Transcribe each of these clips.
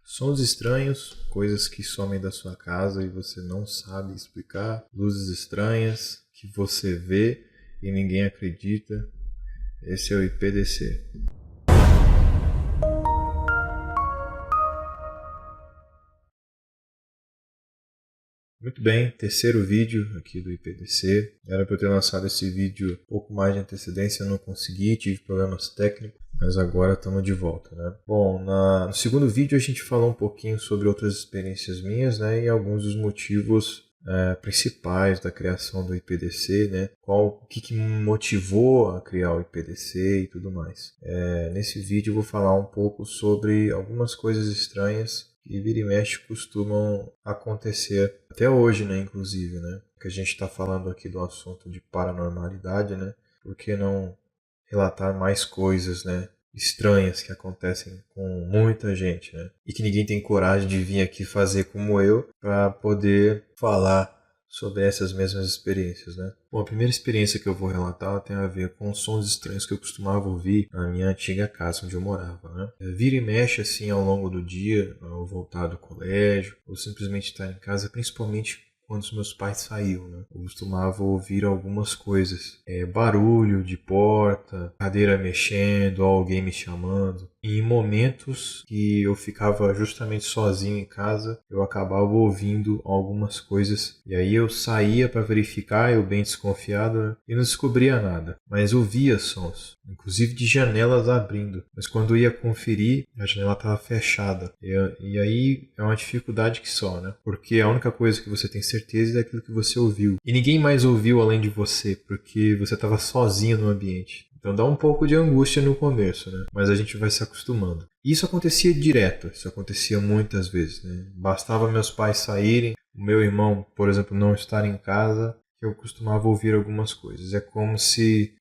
Sons estranhos, coisas que somem da sua casa e você não sabe explicar, luzes estranhas que você vê e ninguém acredita. Esse é o IPDC. Muito bem, terceiro vídeo aqui do IPDC. Era para eu ter lançado esse vídeo um pouco mais de antecedência, eu não consegui, tive problemas técnicos, mas agora estamos de volta, né? Bom, no segundo vídeo a gente falou um pouquinho sobre outras experiências minhas, né, e alguns dos motivos principais da criação do IPDC, né? O que me motivou a criar o IPDC e tudo mais. Nesse vídeo eu vou falar um pouco sobre algumas coisas estranhas que vira e mexe costumam acontecer até hoje, né, inclusive, né? Que a gente está falando aqui do assunto de paranormalidade, né? Por que não relatar mais coisas, né, estranhas que acontecem com muita gente, né? E que ninguém tem coragem de vir aqui fazer como eu para poder falar sobre essas mesmas experiências, né? Bom, a primeira experiência que eu vou relatar tem a ver com sons estranhos que eu costumava ouvir na minha antiga casa onde eu morava, né? Vira e mexe assim ao longo do dia, ao voltar do colégio, ou simplesmente estar em casa, principalmente quando os meus pais saíam, né? Eu costumava ouvir algumas coisas, barulho de porta, cadeira mexendo, alguém me chamando. E em momentos que eu ficava justamente sozinho em casa, eu acabava ouvindo algumas coisas. E aí eu saía para verificar, eu bem desconfiado, né? E não descobria nada. Mas ouvia sons, inclusive de janelas abrindo. Mas quando eu ia conferir, a janela estava fechada. E aí é uma dificuldade que só, né? Porque a única coisa que você tem certeza é aquilo que você ouviu. E ninguém mais ouviu além de você, porque você estava sozinho no ambiente. Então dá um pouco de angústia no começo, né? Mas a gente vai se acostumando. E isso acontecia direto, isso acontecia muitas vezes, né? Bastava meus pais saírem, o meu irmão, por exemplo, não estar em casa, que eu costumava ouvir algumas coisas. É como se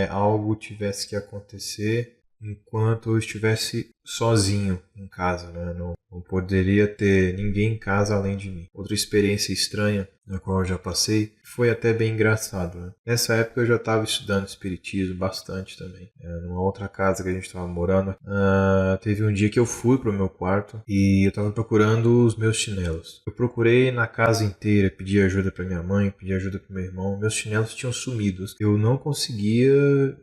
algo tivesse que acontecer enquanto eu estivesse sozinho em casa, né? Não poderia ter ninguém em casa além de mim. Outra experiência estranha na qual eu já passei foi até bem engraçado, né? Nessa época eu já estava estudando espiritismo bastante também. Numa outra casa que a gente estava morando, teve um dia que eu fui para o meu quarto e eu estava procurando os meus chinelos. Eu procurei na casa inteira, pedi ajuda para minha mãe, pedi ajuda para meu irmão. Meus chinelos tinham sumido. Eu não conseguia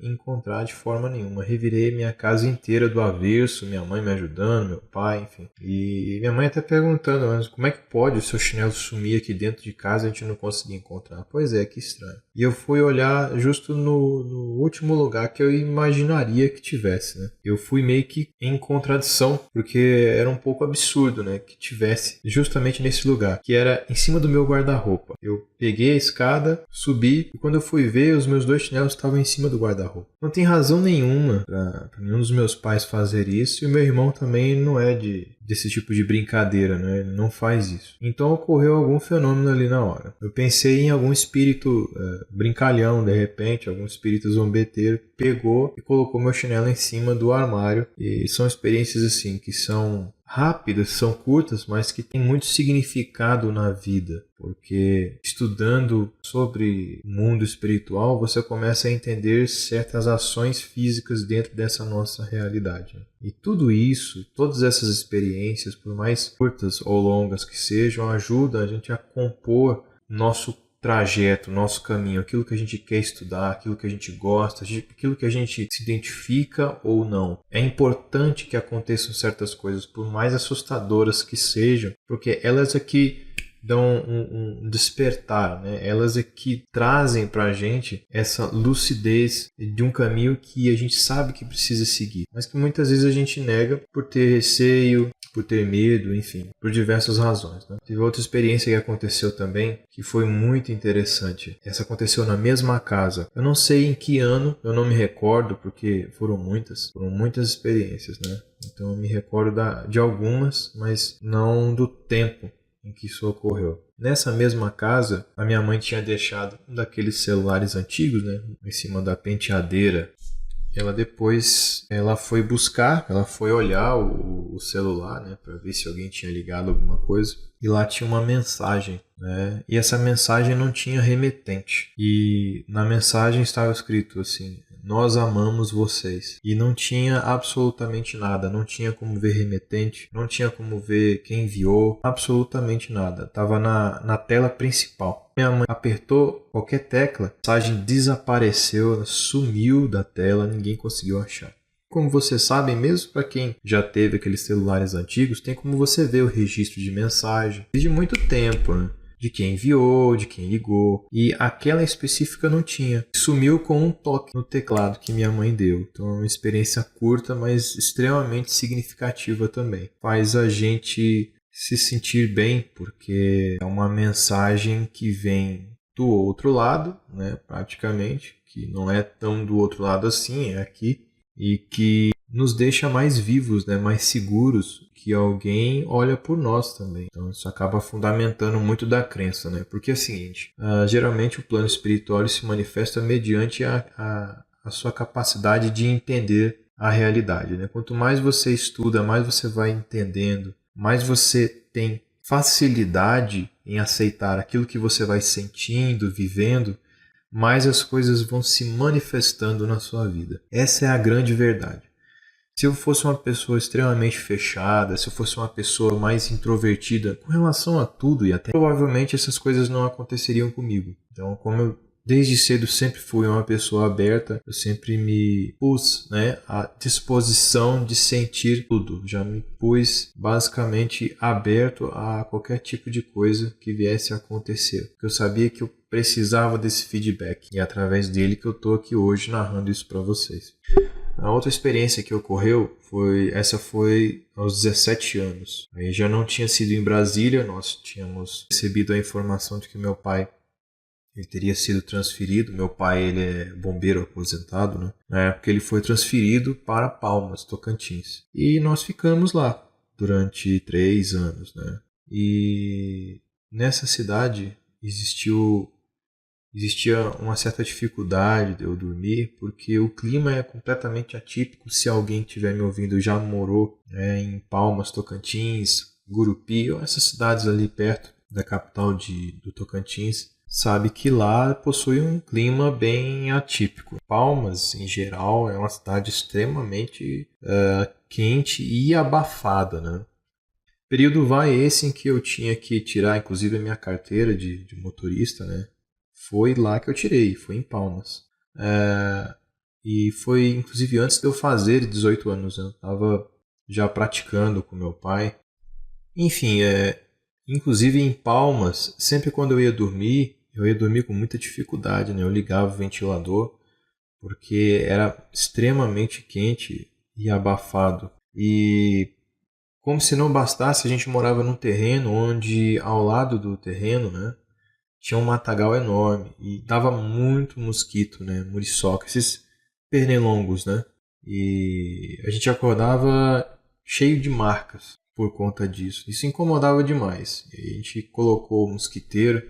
encontrar de forma nenhuma. Revirei minha casa inteira do avesso, minha mãe me ajudando, meu pai, enfim. E minha mãe até perguntando, mas como é que pode o seu chinelo sumir aqui dentro de casa e a gente não conseguir encontrar? Pois é, que estranho. E eu fui olhar justo no último lugar que eu imaginaria que tivesse, né? Eu fui meio que em contradição, porque era um pouco absurdo, né? Que tivesse justamente nesse lugar, que era em cima do meu guarda-roupa. Eu peguei a escada, subi, e quando eu fui ver, os meus dois chinelos estavam em cima do guarda-roupa. Não tem razão nenhuma para nenhum dos meus pais fazer isso, e o meu irmão também não é desse tipo de brincadeira, né? Ele não faz isso. Então ocorreu algum fenômeno ali na hora. Eu pensei em algum espírito brincalhão, de repente, algum espírito zombeteiro, pegou e colocou meu chinelo em cima do armário. E são experiências assim que são rápidas, são curtas, mas que têm muito significado na vida, porque estudando sobre o mundo espiritual, você começa a entender certas ações físicas dentro dessa nossa realidade. E tudo isso, todas essas experiências, por mais curtas ou longas que sejam, ajudam a gente a compor nosso trajeto, nosso caminho, aquilo que a gente quer estudar, aquilo que a gente gosta, aquilo que a gente se identifica ou não. É importante que aconteçam certas coisas, por mais assustadoras que sejam, porque elas é que dão um despertar, né? Elas é que trazem pra gente essa lucidez de um caminho que a gente sabe que precisa seguir, mas que muitas vezes a gente nega por ter receio, por ter medo, enfim, por diversas razões, né? Teve outra experiência que aconteceu também, que foi muito interessante. Essa aconteceu na mesma casa. Eu não sei em que ano, eu não me recordo, porque foram muitas experiências, né? Então eu me recordo de algumas, mas não do tempo em que isso ocorreu. Nessa mesma casa, a minha mãe tinha deixado um daqueles celulares antigos, né, em cima da penteadeira. Ela foi buscar, ela foi olhar o celular, né, para ver se alguém tinha ligado alguma coisa. E lá tinha uma mensagem, né, e essa mensagem não tinha remetente. E na mensagem estava escrito assim: nós amamos vocês. E não tinha absolutamente nada, não tinha como ver remetente, não tinha como ver quem enviou, absolutamente nada. Estava na tela principal. Minha mãe apertou qualquer tecla, a mensagem desapareceu, ela sumiu da tela, ninguém conseguiu achar. Como vocês sabem, mesmo para quem já teve aqueles celulares antigos, tem como você ver o registro de mensagem desde muito tempo, né? De quem enviou, de quem ligou, e aquela específica não tinha. Sumiu com um toque no teclado que minha mãe deu. Então é uma experiência curta, mas extremamente significativa também. Faz a gente se sentir bem, porque é uma mensagem que vem do outro lado, né, praticamente, que não é tão do outro lado assim, é aqui, e que nos deixa mais vivos, né, mais seguros, que alguém olha por nós também. Então isso acaba fundamentando muito da crença, né? Porque é o seguinte, geralmente o plano espiritual se manifesta mediante a sua capacidade de entender a realidade, né? Quanto mais você estuda, mais você vai entendendo, mais você tem facilidade em aceitar aquilo que você vai sentindo, vivendo, mais as coisas vão se manifestando na sua vida. Essa é a grande verdade. Se eu fosse uma pessoa extremamente fechada, se eu fosse uma pessoa mais introvertida com relação a tudo e até provavelmente essas coisas não aconteceriam comigo. Então, como eu desde cedo sempre fui uma pessoa aberta, eu sempre me pus, né, à disposição de sentir tudo. Já me pus basicamente aberto a qualquer tipo de coisa que viesse a acontecer. Porque eu sabia que eu precisava desse feedback e é através dele que eu estou aqui hoje narrando isso para vocês. A outra experiência que ocorreu foi aos 17 anos. Aí já não tinha sido em Brasília, nós tínhamos recebido a informação de que meu pai ele teria sido transferido. Meu pai ele é bombeiro aposentado, né? Na época ele foi transferido para Palmas, Tocantins. E nós ficamos lá durante 3 anos, né? E nessa cidade existia uma certa dificuldade de eu dormir, porque o clima é completamente atípico. Se alguém estiver me ouvindo já morou em Palmas, Tocantins, Gurupi, ou essas cidades ali perto da capital do Tocantins, sabe que lá possui um clima bem atípico. Palmas, em geral, é uma cidade extremamente quente e abafada, né? Período vai esse em que eu tinha que tirar, inclusive, a minha carteira de motorista, né? Foi lá que eu tirei, foi em Palmas. E foi, inclusive, antes de eu fazer 18 anos. Eu estava já praticando com meu pai. Enfim, inclusive em Palmas, sempre quando eu ia dormir com muita dificuldade, né? Eu ligava o ventilador, porque era extremamente quente e abafado. E como se não bastasse, a gente morava num terreno onde, ao lado do terreno, né, tinha um matagal enorme e dava muito mosquito, né, muriçoca, esses pernilongos, né? E a gente acordava cheio de marcas por conta disso. Isso incomodava demais. E a gente colocou o mosquiteiro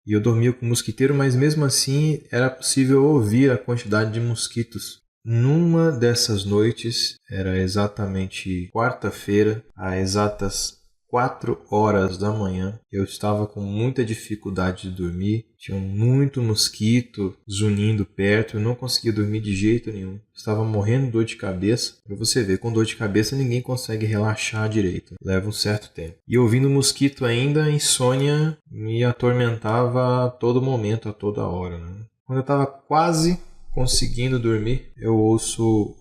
e eu dormia com o mosquiteiro, mas mesmo assim era possível ouvir a quantidade de mosquitos. Numa dessas noites, era exatamente quarta-feira, às exatas 4 horas da manhã, eu estava com muita dificuldade de dormir, tinha muito mosquito zunindo perto, eu não conseguia dormir de jeito nenhum, estava morrendo de dor de cabeça. Para você ver, com dor de cabeça ninguém consegue relaxar direito, leva um certo tempo. E ouvindo mosquito ainda, a insônia me atormentava a todo momento, a toda hora, né? Quando eu estava quase conseguindo dormir, eu ouço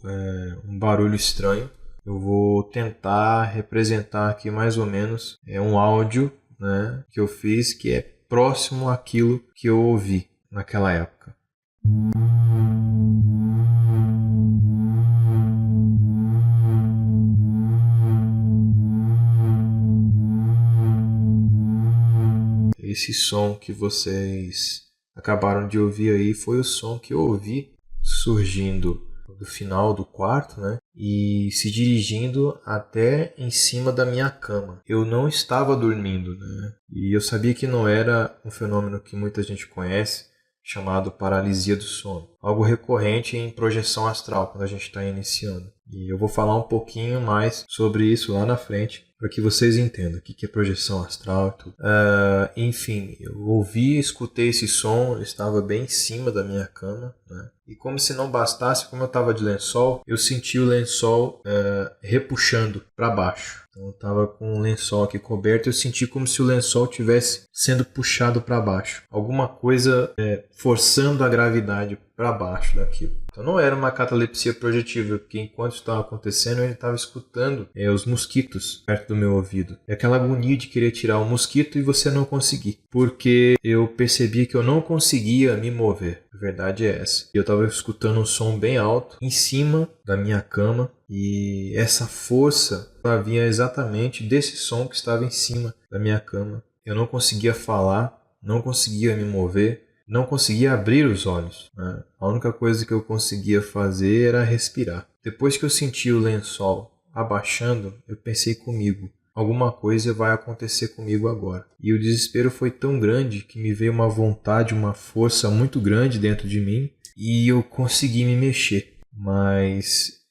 um barulho estranho. Eu vou tentar representar aqui mais ou menos um áudio, né, que eu fiz que é próximo àquilo que eu ouvi naquela época. Esse som que vocês acabaram de ouvir aí foi o som que eu ouvi surgindo do final do quarto, né? E se dirigindo até em cima da minha cama. Eu não estava dormindo, né? E eu sabia que não era um fenômeno que muita gente conhece, chamado paralisia do sono. Algo recorrente em projeção astral, quando a gente está iniciando. E eu vou falar um pouquinho mais sobre isso lá na frente, para que vocês entendam o que é projeção astral e tudo. Enfim, eu ouvi, escutei esse som, ele estava bem em cima da minha cama, né? E como se não bastasse, como eu estava de lençol, eu senti o lençol repuxando para baixo. Então eu estava com o lençol aqui coberto e eu senti como se o lençol estivesse sendo puxado para baixo. Alguma coisa forçando a gravidade para baixo daquilo. Então não era uma catalepsia projetiva, porque enquanto isso estava acontecendo eu estava escutando os mosquitos perto do meu ouvido. E aquela agonia de querer tirar o mosquito e você não conseguir. Porque eu percebi que eu não conseguia me mover. A verdade é essa. Eu estava escutando um som bem alto em cima da minha cama. E essa força vinha exatamente desse som que estava em cima da minha cama. Eu não conseguia falar, não conseguia me mover, não conseguia abrir os olhos, né? A única coisa que eu conseguia fazer era respirar. Depois que eu senti o lençol abaixando, eu pensei comigo, alguma coisa vai acontecer comigo agora. E o desespero foi tão grande que me veio uma vontade, uma força muito grande dentro de mim e eu consegui me mexer. Mas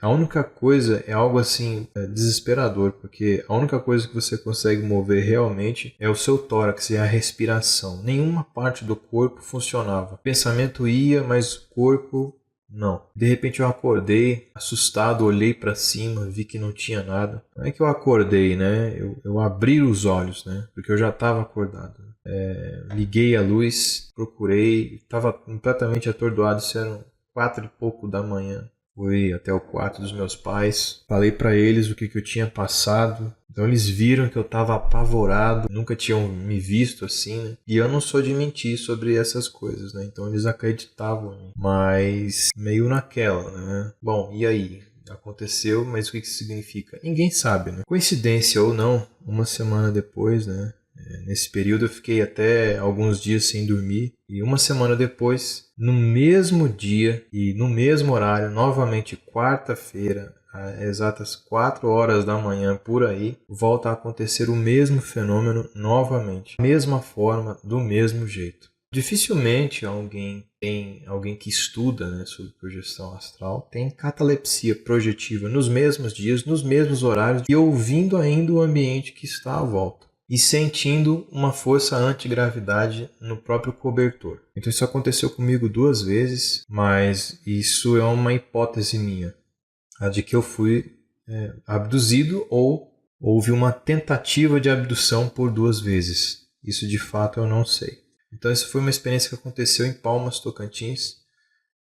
a única coisa é algo assim desesperador, porque a única coisa que você consegue mover realmente é o seu tórax e a respiração. Nenhuma parte do corpo funcionava. O pensamento ia, mas o corpo não. De repente eu acordei, assustado, olhei para cima, vi que não tinha nada. Não é que eu acordei, né? Eu abri os olhos, né? Porque eu já estava acordado. Liguei a luz, procurei, estava completamente atordoado, isso eram 4 e pouco da manhã. Fui até o quarto dos meus pais, falei para eles o que eu tinha passado. Então eles viram que eu estava apavorado, nunca tinham me visto assim, né? E eu não sou de mentir sobre essas coisas, né? Então eles acreditavam em mim, mas meio naquela, né? Bom, e aí? Aconteceu, mas o que isso significa? Ninguém sabe, né? Coincidência ou não, uma semana depois, né? Nesse período eu fiquei até alguns dias sem dormir e uma semana depois, no mesmo dia e no mesmo horário, novamente quarta-feira, às exatas 4 horas da manhã por aí, volta a acontecer o mesmo fenômeno novamente, da mesma forma, do mesmo jeito. Dificilmente alguém que estuda, né, sobre projeção astral tem catalepsia projetiva nos mesmos dias, nos mesmos horários e ouvindo ainda o ambiente que está à volta. E sentindo uma força antigravidade no próprio cobertor. Então isso aconteceu comigo 2 vezes, mas isso é uma hipótese minha, a de que eu fui abduzido ou houve uma tentativa de abdução por 2 vezes. Isso de fato eu não sei. Então isso foi uma experiência que aconteceu em Palmas, Tocantins,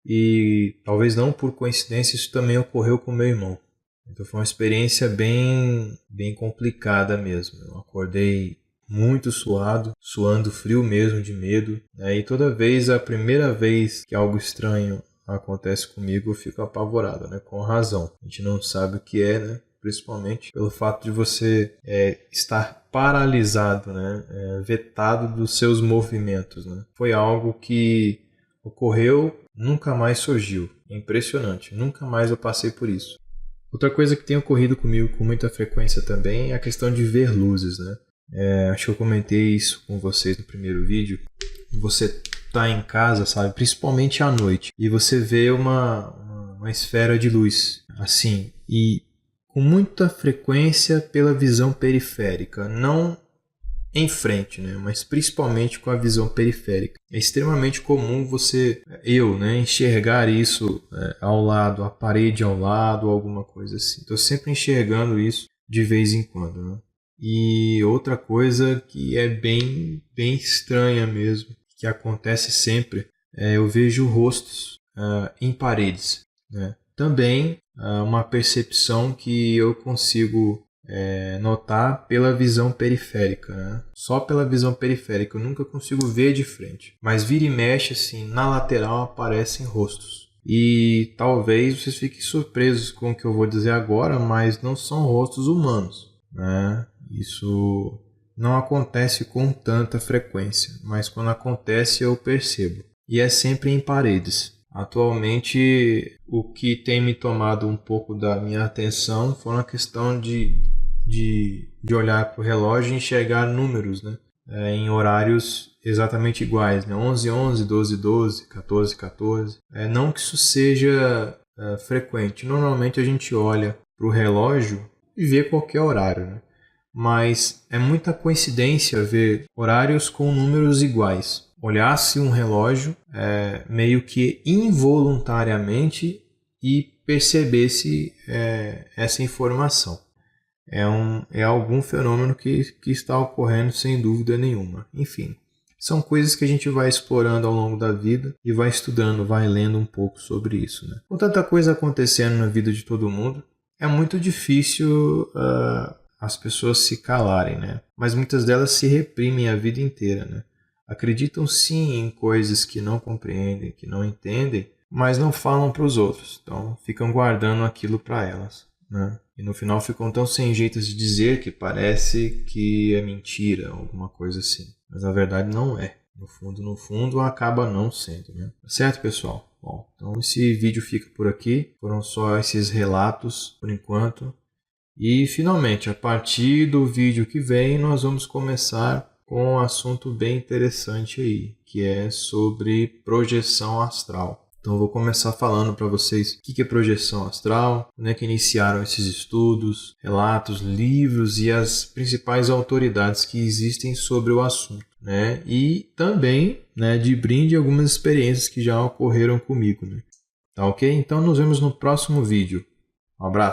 e talvez não por coincidência isso também ocorreu com meu irmão. Então foi uma experiência bem complicada mesmo. Eu acordei muito suando frio mesmo de medo. E toda vez, a primeira vez que algo estranho acontece comigo, eu fico apavorado, né? Com razão. A gente não sabe o que é, né? Principalmente pelo fato de você estar paralisado, né? Vetado dos seus movimentos, né? Foi algo que ocorreu, nunca mais surgiu. É impressionante. Nunca mais eu passei por isso. Outra coisa que tem ocorrido comigo com muita frequência também é a questão de ver luzes, né? Acho que eu comentei isso com vocês no primeiro vídeo. Você tá em casa, sabe? Principalmente à noite. E você vê uma esfera de luz, assim. E com muita frequência pela visão periférica. Não em frente, né? Mas principalmente com a visão periférica. É extremamente comum enxergar isso ao lado, a parede ao lado, alguma coisa assim. Estou sempre enxergando isso de vez em quando, né? E outra coisa que é bem estranha mesmo, que acontece sempre, eu vejo rostos em paredes, né? Também uma percepção que eu consigo notar pela visão periférica, né? Só pela visão periférica, eu nunca consigo ver de frente. Mas vira e mexe, assim, na lateral aparecem rostos. E talvez vocês fiquem surpresos com o que eu vou dizer agora, mas não são rostos humanos, né? Isso não acontece com tanta frequência, mas quando acontece eu percebo. E é sempre em paredes. Atualmente, o que tem me tomado um pouco da minha atenção foi uma questão de olhar para o relógio e enxergar números, né? Em horários exatamente iguais, né? 11:11, 12:12, 14:14. Não que isso seja frequente. Normalmente a gente olha para o relógio e vê qualquer horário, né? Mas é muita coincidência ver horários com números iguais. olhasse um relógio meio que involuntariamente e percebesse essa informação. É algum fenômeno que está ocorrendo sem dúvida nenhuma. Enfim, são coisas que a gente vai explorando ao longo da vida e vai estudando, vai lendo um pouco sobre isso, né? Com tanta coisa acontecendo na vida de todo mundo, é muito difícil as pessoas se calarem, né? Mas muitas delas se reprimem a vida inteira, né? Acreditam sim em coisas que não compreendem, que não entendem, mas não falam para os outros. Então ficam guardando aquilo para elas, né? E no final ficam tão sem jeito de dizer que parece que é mentira, alguma coisa assim. Mas a verdade não é. No fundo, acaba não sendo, né? Certo, pessoal? Bom, então esse vídeo fica por aqui. Foram só esses relatos por enquanto. E finalmente, a partir do vídeo que vem, nós vamos começar com um assunto bem interessante aí, que é sobre projeção astral. Então eu vou começar falando para vocês o que é projeção astral, como é que iniciaram esses estudos, relatos, livros e as principais autoridades que existem sobre o assunto, né? E também, né, de brinde algumas experiências que já ocorreram comigo, né? Tá ok? Então nos vemos no próximo vídeo. Um abraço!